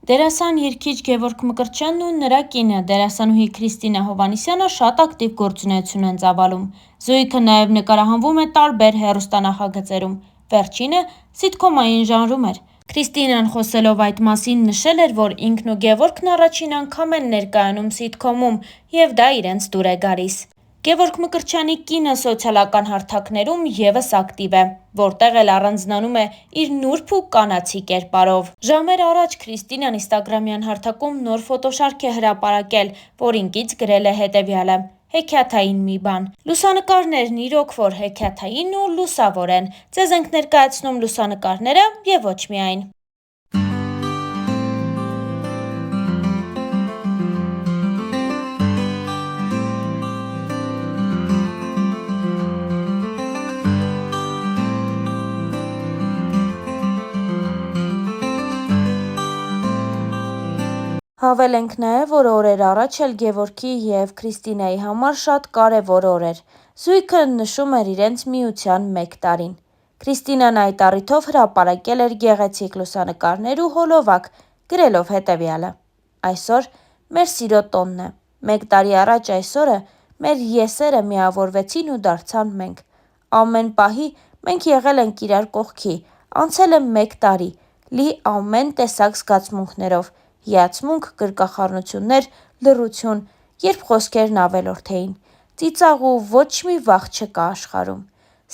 Դերասան երգիչ Գևորգ Մկրտչյանն ու նրա կինը դերասանուհի Քրիստինա Հովհաննիսյանը շատ ակտիվ գործունեություն են ծավալում։ Զույգը նաև նկարահանվում է տարբեր հեռուստանախագծերում, վերջինը սիթքոմային ժանրում էր։ Քրիստինան խոսելով այդ մասին նշել էր, որ ինքն ու Գևորգն առաջին անգամ են ներկայանում սիթքոմում և դա իրենց դուր է գալիս։ Գևորգ Մկրտչյանի կինը սոցիալական հարթակներում ևս ակտիվ է, որտեղ էլ առանձնանում է իր նուրբ ու կանացի կերպարով։ Ժամեր առաջ Քրիստինան ինստագրամյան հարթակում նոր ֆոտոշարք է հրապարակել, որին կից գրել է հետևյալը. հեքիաթային մի բան։ Լուսանկարներն իրոք որ հեքիաթային ու լուսավոր են։ Ձեզ ենք ներկայացնում լուսանկարները և ոչ միայն։ Հավելենք նաև, որ օրեր առաջ էլ Գևորգի և Քրիստինայի համար շատ կարևոր օր էր։ Զույգը նշում էր իրենց միության 1 տարին։ Քրիստինան այդ առիթով հրապարակել էր գեղեցիկ լուսանկարներ ու հոլովակ, գրելով հետևյալը. Այսօր մեր սիրո տոնն է։ 1 տարի առաջ այս օրը մեր եսերը միավորվեցին ու դարձան մենք։ Ամեն պահի մենք եղել ենք իրար կողքի, անցել է 1 տարի, լի ամեն տեսակ զգացմունքներով, հիացմունք, գրկախառնություններ, լռություն, երբ խոսքերն ավելորդ էին, ծիծաղ ու ոչ մի վախ չկա աշխարհում։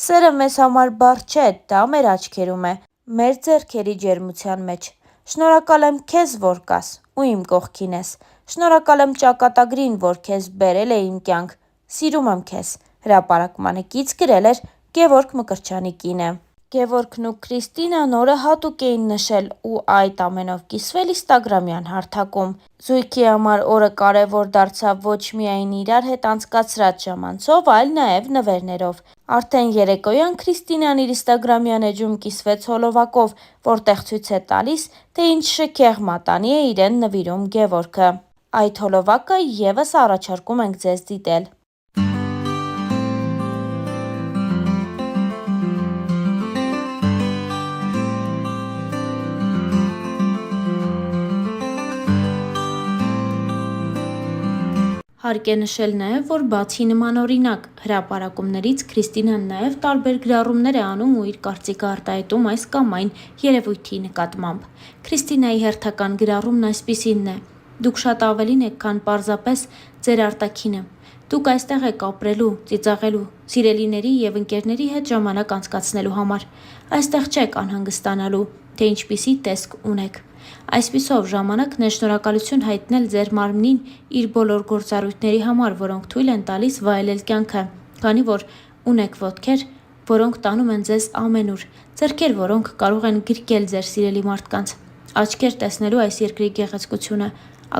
Սերը մեզ համար բառ չէ, դա մեր աչքերում է, մեր ձեռքերի ջերմության մեջ։ Շնորհակալ եմ քեզ, որ կաս ու իմ կողքին ես։ Շնորհակալ եմ ճակատագրին, որ քեզ բերել է իմ կյանք։ Սիրում եմ քեզ։ Հրապարակմանը կից գրել էր Գևորգ Մկրտչյանի կինը։ Գևորգն ու Քրիստինան օրը հատուկ էին նշել ու այդ ամենով կիսվել ինստագրամյան հարթակում։ Զույգի համար օրը կարևոր դարձավ ոչ միայն իրար հետ անցկացրած ժամանցով, այլ նաև նվերներով։ Արդեն երեկոյան Քրիստինան իր ինստագրամյան էջում կիսվեց հոլովակով, որտեղ ցույց է տալիս, թե ինչ շքեղ մատանի է իրեն նվիրում Գևորգը։ Այդ հոլովակը ևս առաջարկում ենք ձեզ դիտել։ Հարկ է նշել նաև, որ բացի նմանօրինակ հրապարակումներից Քրիստինան նաև տարբեր գրառումներ է անում ու իր կարծիքը արտահայտում այս կամ այն երևույթի նկատմամբ։ Քրիստինայի հերթական գրառումն այսպիսինն է. Դուք շատ ավելին եք, քան պարզապես ձեր արտաքինը։ Դուք այստեղ եք ապրելու, ծիծաղելու, սիրելիների և ընկերների հետ ժամանակ անցկացնելու համար։ Այստեղ չեք անհանգստանալու, թե ինչպիսի տեսք ունեք։ Այսպիսով ժամանակն է շնորհակալություն հայտնել ձեր մարմնին իր բոլոր գործառույթների համար, որոնք թույլ են տալիս վայելել կյանքը, քանի որ ունեք ոտքեր, որոնք տանում են ձեզ ամենուր, ձեռքեր, որոնք կարող են գրկել ձեր սիրելի մարդկանց, աչքեր տեսնելու այս երկրի գեղեցկությունը,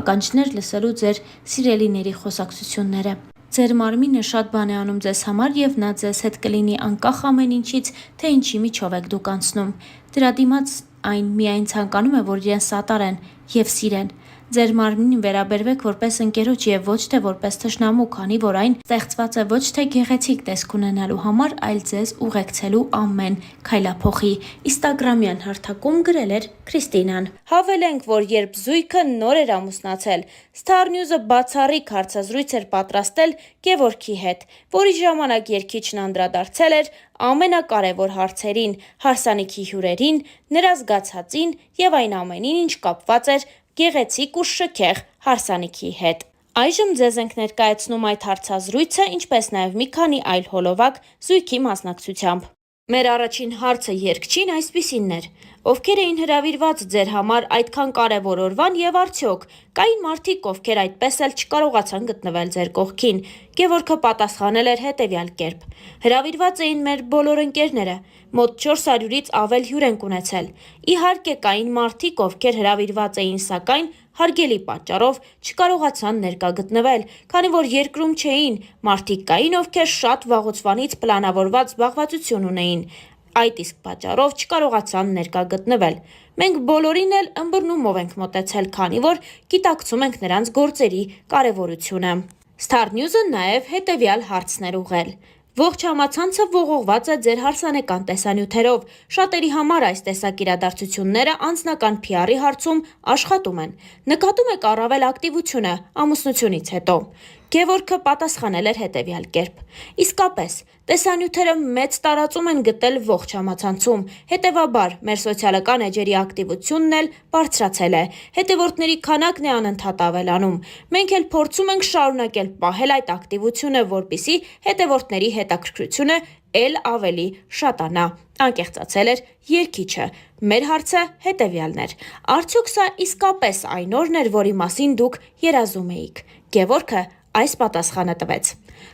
ականջներ լսելու ձեր սիրելիների խոսակցությունները։ Ձեր մարմինը շատ բան է անում ձեզ համար և նա ձեզ հետ կլինի անկախ ամեն ինչից, թե ինչի միջով եք դուք անցնում։ Դրա դիմաց այն միայն ցանկանում է, որ իրեն սատարեն և սիրեն։ Ձեր մարմնին վերաբերվեք որպես ընկերոջ և ոչ թե որպես թշնամու, քանի որ այն ստեղծված է ոչ թե գեղեցիկ տեսք ունենալու համար, այլ ձեզ ուղեկցելու ամեն քայլափոխի։ Ինստագրամյան հարթակում գրել էր Քրիստինան։ Հավելենք, որ երբ զույգը նոր էր ամուսնացել, Star News-ը բացառիկ հարցազրույց էր պատրաստել Գևորգի հետ, որի ժամանակ երգիչն անդրադարձել էր ամենակարևոր հարցերին, հարսանիքի հյուրերին, նրա զգացածին և այն ամենին, ինչ կապված էր գեղեցիկ ու շքեղ հարսանիքի հետ։ Այժմ ձեզ ենք ներկայացնում այդ հարցազրույցը, ինչպես նաև մի քանի այլ հոլովակ զույգի մասնակցությամբ։ Մեր առաջին հարցը երգչին այսպիսինն էր. Ովքեր էին հրավիրված ձեր համար այդքան կարևոր օրվան և արդյոք կային մարդիկ, ովքեր այդպես էլ չկարողացան գտնվել ձեր կողքին։ Գևորգը պատասխանել էր հետևյալ կերպ. Հրավիրված էին մեր բոլոր ընկերները, մոտ 400-ից ավել հյուր ենք ունեցել։ Իհարկե կային մարդիկ, ովքեր հրավիրված էին, սակայն հարգելի պատճառով չկարողացան ներկա գտնվել, քանի որ երկրում չէին, մարդիկ կային, ովքեր շատ վաղուցվանից պլանավորված զբաղվածություն ունեին, այդ իսկ պատճառով չկարողացան ներկա գտնվել։ Մենք բոլորին էլ ըմբռնումով ենք մոտեցել, քանի որ գիտակցում ենք նրանց գործերի կարևորությունը։ Star News-ը նաև հետևյալ հարցն էր ուղղել. Ողջ համացանցը ողողված է ձեր հարսանեկան տեսանյութերով։ Շատերի համար այս տեսակ իրադարձությունները անձնական PR-ի հարցում աշխատում են։ Նկատում եք առավել ակտիվությունը ամուսնությունից հետո։ Գևորգը պատասխանել էր հետևյալ կերպ. Իսկապես, տեսանյութերը մեծ տարածում են գտել ողջ համացանցում, հետևաբար մեր սոցիալական էջերի ակտիվությունն էլ բարձրացել է, հետևորդների քանակն է անընդհատ ավելանում։ Մենք էլ փորձում ենք շարունակել պահել այդ ակտիվությունը, որպեսզի հետևորդների հետաքրքրությունը էլ ավելի շատանա, անկեղծացել էր երգիչը։ Մեր հարցը հետևյալն էր. արդյոք սա իսկապես այն օրն էր, որի մասին դուք երազում էիք։ Գևորգը այս պատասխանը տվեց.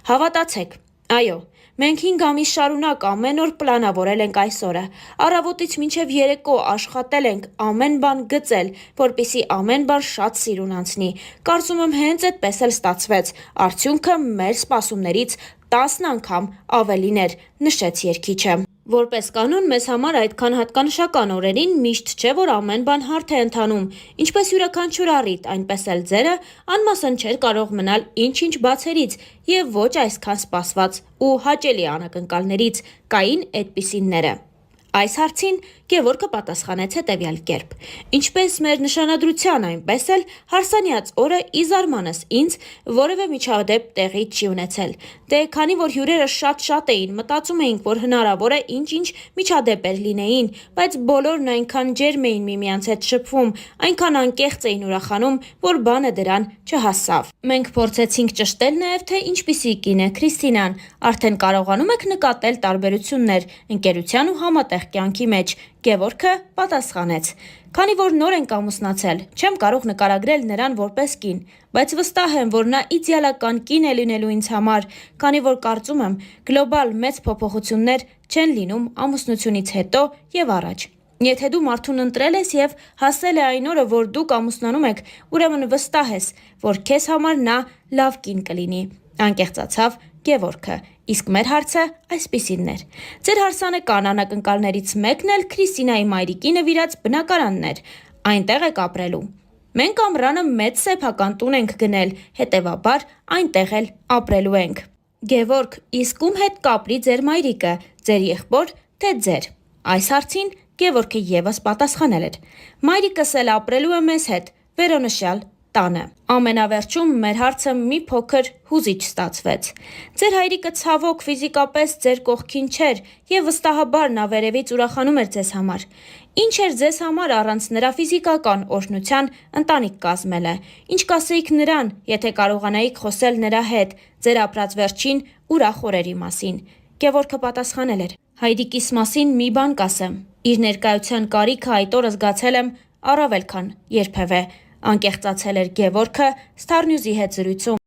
Հավատացեք, այո, մենք 5 ամիս շարունակ ամեն օր պլանավորել ենք այս օրը։ Առավոտից մինչև երեկո աշխատել ենք, ամեն բան գծել, որպեսզի ամեն բան շատ սիրուն անցնի։ Կարծում եմ հենց այդպես էլ ստացվեց։ Արդյունքը մեր սպասումներից 10 անգամ ավելին էր, նշեց երգիչը։ Որպես կանոն, մեզ համար այդքան հատկանշական օրերին միշտ չէ, որ ամեն բան հարթ է ընթանում, ինչպես յուրաքանչյուր առիթ, այնպես էլ ձերը անմասն չէր կարող մնալ ինչ-ինչ բացերից եւ ոչ այսքան սպասված ու հաճելի անակնկալներից կային այդպիսինները։ Այս հարցին Գևորգը պատասխանեց հետևյալ կերպ. ինչպես մեր նշանադրության, այնպես էլ հարսանյաց օրը ի զարմանս ինձ որևէ միջադեպ տեղի չի ունեցել։ Դե քանի որ հյուրերը շատ էին, մտածում էինք, որ հնարավոր է ինչ-ինչ միջադեպեր լինեին, բայց բոլորն այնքան ջերմ էին միմյանց հետ շփվում, այնքան անկեղծ էին ուրախանում, որ բանը դրան չհասավ։ Մենք փորձեցինք ճշտել նաև, թե ինչպիսի կին է Քրիստինան, արդեն կարողանում եք նկատել տարբերություններ ընկերության ու համատեղ կյանքի մեջ։ Գևորգը պատասխանեց. քանի որ նոր ենք ամուսնացել, չեմ կարող նկարագրել նրան որպես կին, բայց վստահ եմ, որ նա իդեալական կին է լինելու ինձ համար, քանի որ կարծում եմ, գլոբալ մեծ փոփոխություններ չեն լինում ամուսնությունից հետո եւ առաջ։ Եթե դու մարդուն ընտրել ես եւ հասել է այն օրը, որ դուք ամուսնանում եք, ուրեմն վստահ ես, որ քեզ համար նա լավ կին կլինի, անկեղծացավ Գևորգը։ Իսկ մեր հարցը այսպիսինն էր. ձեր հարսանեկան անակնկալներից մեկն էլ Քրիստինայի մայրիկի նվիրած բնակարանն էր, այնտեղ եք ապրելու։ Մենք ամռանը մեծ սեփական տուն ենք գնել, հետևաբար այնտեղ էլ ապրելու ենք։ Գևորգ, իսկ ում հետ կապրի ձեր մայրիկը, ձեր եղբոր, թե ձեր։ Այս հարցին Գևորգը եւս պատասխանել էր. մայրիկս էլ ապրելու է մեզ հետ, վերոնշյալ տանը։ Ամենավերջում մեր հարցը մի փոքր հուզիչ ստացվեց։ Ձեր հայրիկը ցավոք ֆիզիկապես ձեր կողքին չէր եւ վստահաբար նա վերևից ուրախանում էր ձեզ համար։ Ինչ էր ձեզ համար առանց նրա ֆիզիկական օրհնության ընտանիք կազմելը։ Ինչ կասեիք նրան, եթե կարողանայիք խոսել նրա հետ ձեր ապրած վերջին ուրախ օրերի մասին։ Գևորգը պատասխանել էր. հայրիկիս մասին մի բան կասեմ։ Իր ներկայության կարիքը այդ օրը զգացել եմ առավել քան երբևէ, անկեղծացել էր Գևորգը Star News-ի հետ զրույցում։